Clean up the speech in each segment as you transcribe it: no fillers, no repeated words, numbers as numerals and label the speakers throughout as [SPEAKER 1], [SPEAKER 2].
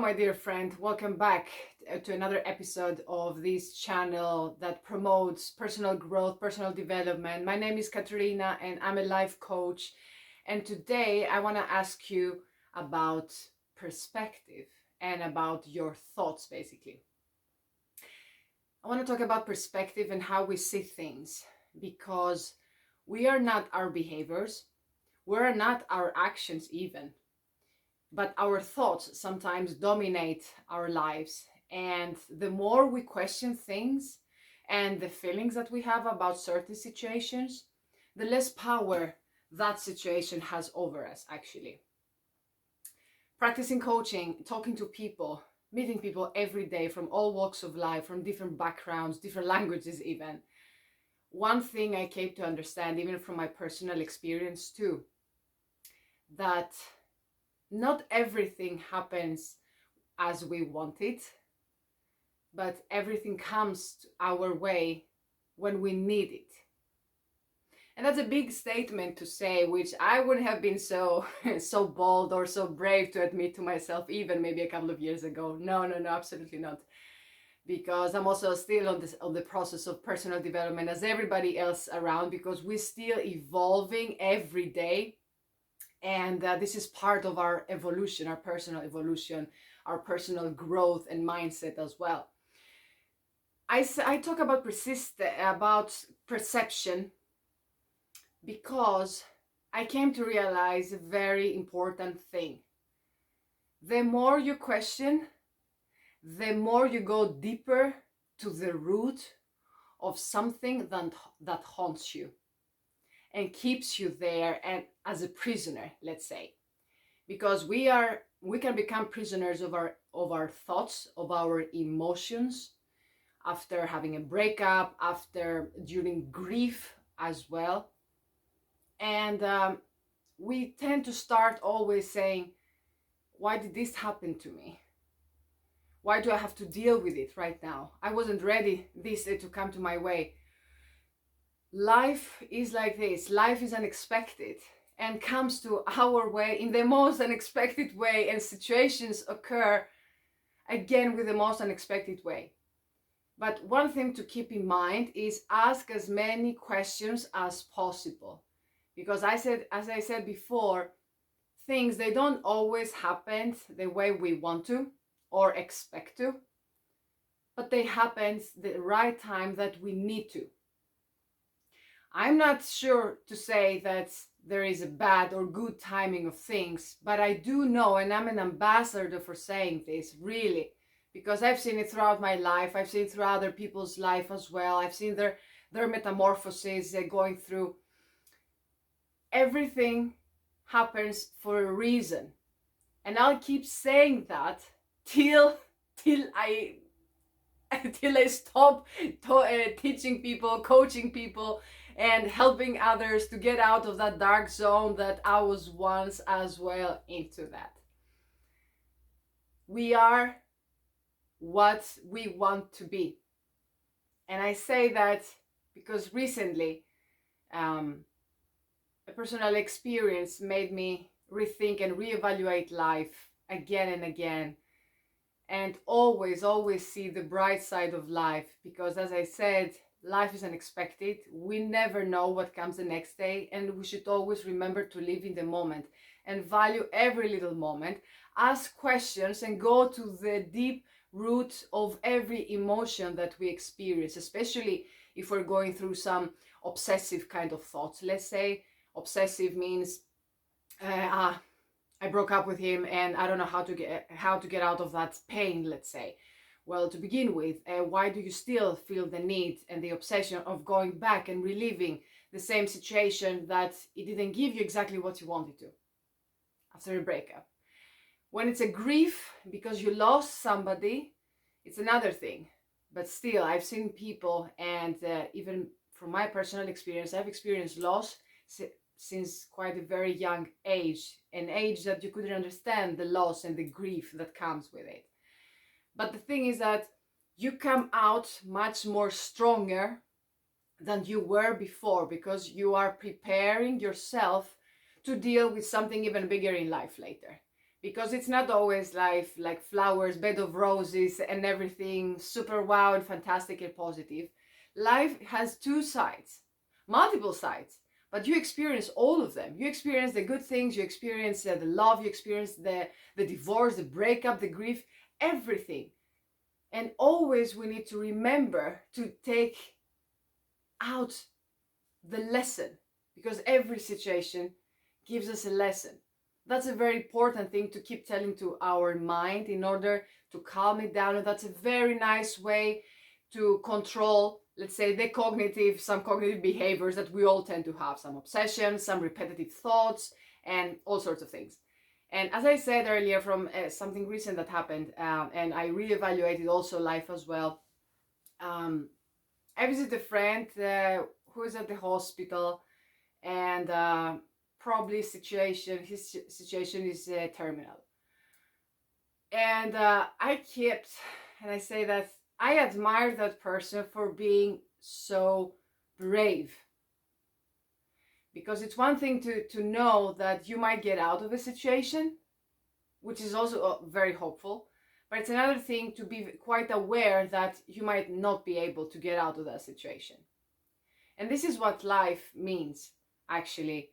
[SPEAKER 1] my dear friend. Welcome back to another episode of this channel that promotes personal growth, personal development. My name is Katerina and I'm a life coach. And today I want to ask you about perspective and about your thoughts, basically. I want to talk about perspective and how we see things, because we are not our behaviors, we're not our actions even. But our thoughts sometimes dominate our lives. And the more we question things and the feelings that we have about certain situations, the less power that situation has over us, actually. Practicing coaching, talking to people, meeting people every day from all walks of life, from different backgrounds, different languages even. One thing I came to understand, even from my personal experience too, that not everything happens as we want it, but everything comes our way when we need it. And that's a big statement to say, which I wouldn't have been so bold or so brave to admit to myself even maybe a couple of years ago. No, absolutely not. Because I'm also still on the process of personal development as everybody else around, because we're still evolving every day. And this is part of our evolution, our personal evolution, our personal growth and mindset as well. I talk about perception because I came to realize a very important thing. The more you question, the more you go deeper to the root of something that haunts you and keeps you there, and as a prisoner, let's say, because we can become prisoners of our thoughts, of our emotions, after having a breakup, during grief as well. And we tend to start always saying, why did this happen to me? Why do I have to deal with it right now? I wasn't ready this to come to my way. Life is like this. Life is unexpected and comes to our way in the most unexpected way, and situations occur again with the most unexpected way. But one thing to keep in mind is ask as many questions as possible, because as I said before, things, they don't always happen the way we want to or expect to, but they happen the right time that we need to. I'm not sure to say that there is a bad or good timing of things, but I do know, and I'm an ambassador for saying this, really, because I've seen it throughout my life. I've seen it through other people's life as well. I've seen their metamorphoses they're going through. Everything happens for a reason. And I'll keep saying that till I stop teaching people, coaching people, and helping others to get out of that dark zone that I was once as well into that. We are what we want to be. And I say that because recently a personal experience made me rethink and reevaluate life again and again. And always see the bright side of life, because as I said, life is unexpected. We never know what comes the next day, and we should always remember to live in the moment and value every little moment. Ask questions and go to the deep root of every emotion that we experience, especially if we're going through some obsessive kind of thoughts. Let's say obsessive means I broke up with him and I don't know how to get out of that pain, let's say. Well, to begin with, why do you still feel the need and the obsession of going back and reliving the same situation that it didn't give you exactly what you wanted to after a breakup? When it's a grief because you lost somebody, it's another thing. But still, I've seen people, and even from my personal experience, I've experienced loss since quite a very young age, an age that you couldn't understand the loss and the grief that comes with it. But the thing is that you come out much more stronger than you were before, because you are preparing yourself to deal with something even bigger in life later. Because it's not always life like flowers, bed of roses, and everything super wow and fantastic and positive. Life has two sides, multiple sides, but you experience all of them. You experience the good things, you experience the love, you experience the divorce, the breakup, the grief, everything. And always we need to remember to take out the lesson, because every situation gives us a lesson. That's a very important thing to keep telling to our mind in order to calm it down. And that's a very nice way to control, let's say, some cognitive behaviors that we all tend to have, some obsessions, some repetitive thoughts, and all sorts of things. And as I said earlier, from something recent that happened, and I reevaluated also life as well. I visited a friend who is at the hospital, and probably his situation is terminal. And I say that I admire that person for being so brave. Because it's one thing to know that you might get out of a situation, which is also very hopeful. But it's another thing to be quite aware that you might not be able to get out of that situation. And this is what life means, actually.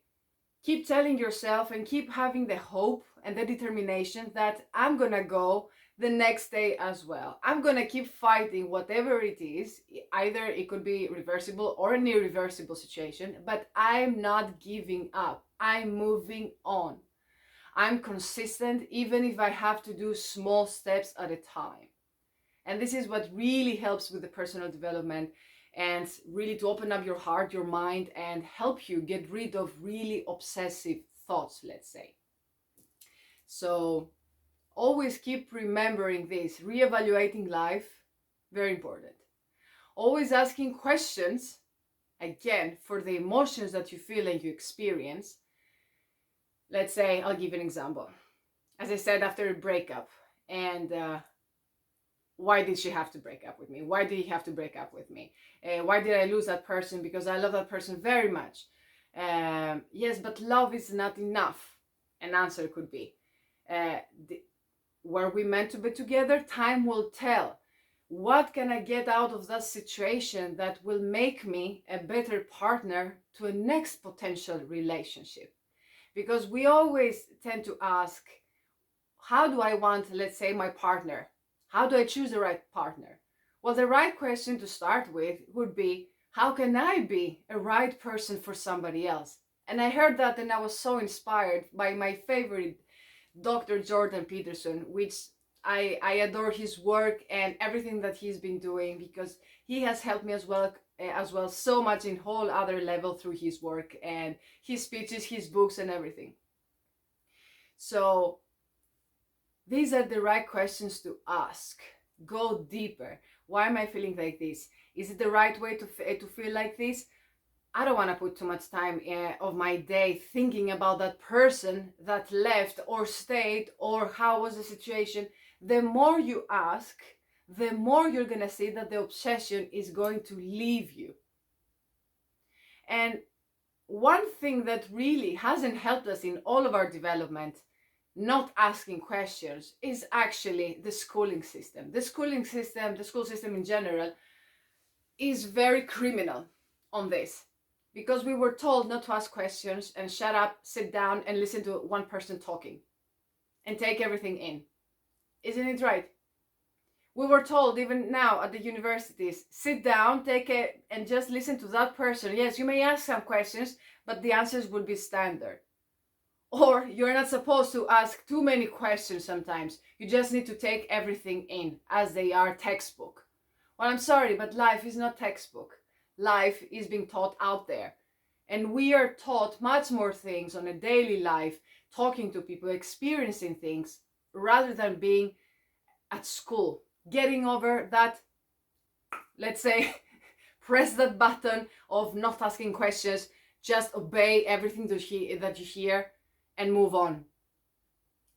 [SPEAKER 1] Keep telling yourself and keep having the hope and the determination that I'm gonna go the next day as well. I'm gonna keep fighting whatever it is. Either it could be reversible or an irreversible situation, but I'm not giving up. I'm moving on. I'm consistent, even if I have to do small steps at a time. And this is what really helps with the personal development, and really to open up your heart, your mind, and help you get rid of really obsessive thoughts, let's say. So always keep remembering this. Reevaluating life, very important. Always asking questions, again, for the emotions that you feel and you experience. Let's say, I'll give an example. As I said, after a breakup, and why did she have to break up with me? Why did he have to break up with me? Why did I lose that person? Because I love that person very much. Yes, but love is not enough. An answer could be, were we meant to be together? Time will tell. What can I get out of that situation that will make me a better partner to a next potential relationship? Because we always tend to ask, how do I want, let's say, my partner? How do I choose the right partner? Well, the right question to start with would be, how can I be a right person for somebody else? And I heard that and I was so inspired by my favorite Dr. Jordan Peterson, which I adore his work and everything that he's been doing, because he has helped me as well so much in whole other level through his work and his speeches, his books and everything. So these are the right questions to ask. Go deeper. Why am I feeling like this? Is it the right way to feel like this? I don't want to put too much time of my day thinking about that person that left or stayed, or how was the situation. The more you ask, the more you're going to see that the obsession is going to leave you. And one thing that really hasn't helped us in all of our development, not asking questions, is actually the schooling system. The school system in general, is very criminal on this, because we were told not to ask questions and shut up, sit down and listen to one person talking and take everything in. Isn't it right? We were told even now at the universities, sit down, and just listen to that person. Yes, you may ask some questions, but the answers will be standard. Or you're not supposed to ask too many questions sometimes. You just need to take everything in as they are textbook. Well, I'm sorry, but life is not textbook. Life is being taught out there. And we are taught much more things on a daily life, talking to people, experiencing things, rather than being at school, getting over that, let's say, press that button of not asking questions, just obey everything that you hear and move on.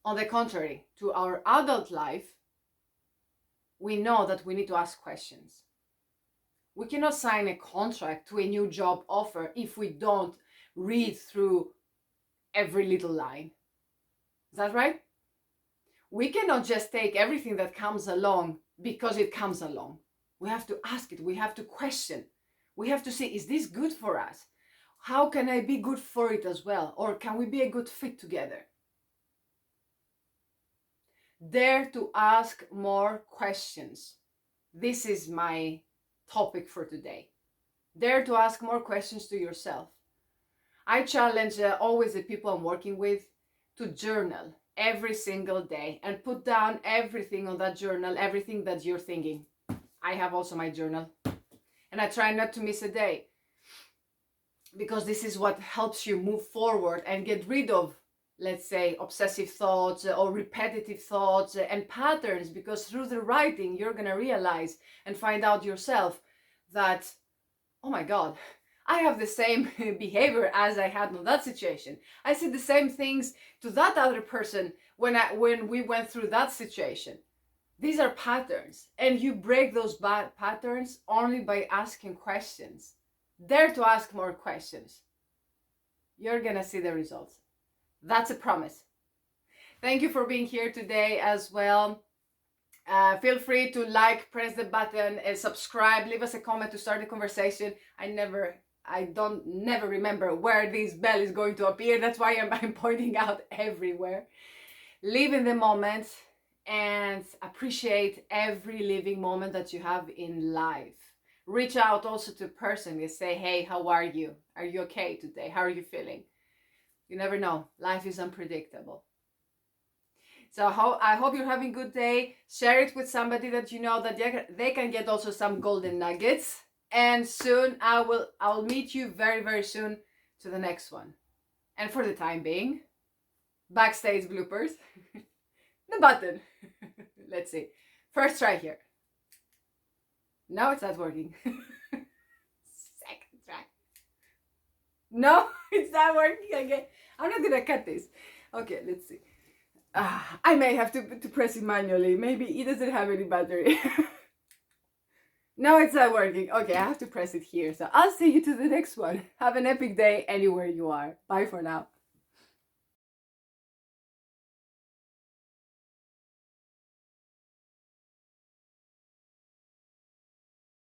[SPEAKER 1] On the contrary, to our adult life, we know that we need to ask questions. We cannot sign a contract to a new job offer if we don't read through every little line. Is that right? We cannot just take everything that comes along because it comes along. We have to ask it. We have to question. We have to say, is this good for us? How can I be good for it as well? Or can we be a good fit together? Dare to ask more questions. This is my topic for today. Dare to ask more questions to yourself. I challenge always the people I'm working with to journal every single day and put down everything on that journal, everything that you're thinking. I have also my journal, and I try not to miss a day, because this is what helps you move forward and get rid of, let's say, obsessive thoughts or repetitive thoughts and patterns, because through the writing you're going to realize and find out yourself that, oh my God, I have the same behavior as I had in that situation. I said the same things to that other person when we went through that situation. These are patterns, and you break those bad patterns only by asking questions. Dare to ask more questions. You're gonna see the results. That's a promise. Thank you for being here today as well. Feel free to like, press the button, and subscribe. Leave us a comment to start the conversation. I don't never remember where this bell is going to appear. That's why I'm pointing out everywhere. Live in the moment and appreciate every living moment that you have in life. Reach out also to a person and say, hey, how are you? Are you okay today? How are you feeling? You never know. Life is unpredictable. So I hope you're having a good day. Share it with somebody that you know, that they can get also some golden nuggets. And soon I'll meet you very, very soon to the next one. And for the time being, backstage bloopers. The button. Let's see. First try here. No, it's not working. Second try. No, it's not working again. I'm not gonna cut this. Okay, let's see. I may have to press it manually. Maybe it doesn't have any battery. No, it's not working. Okay, I have to press it here. So I'll see you to the next one. Have an epic day anywhere you are. Bye for now.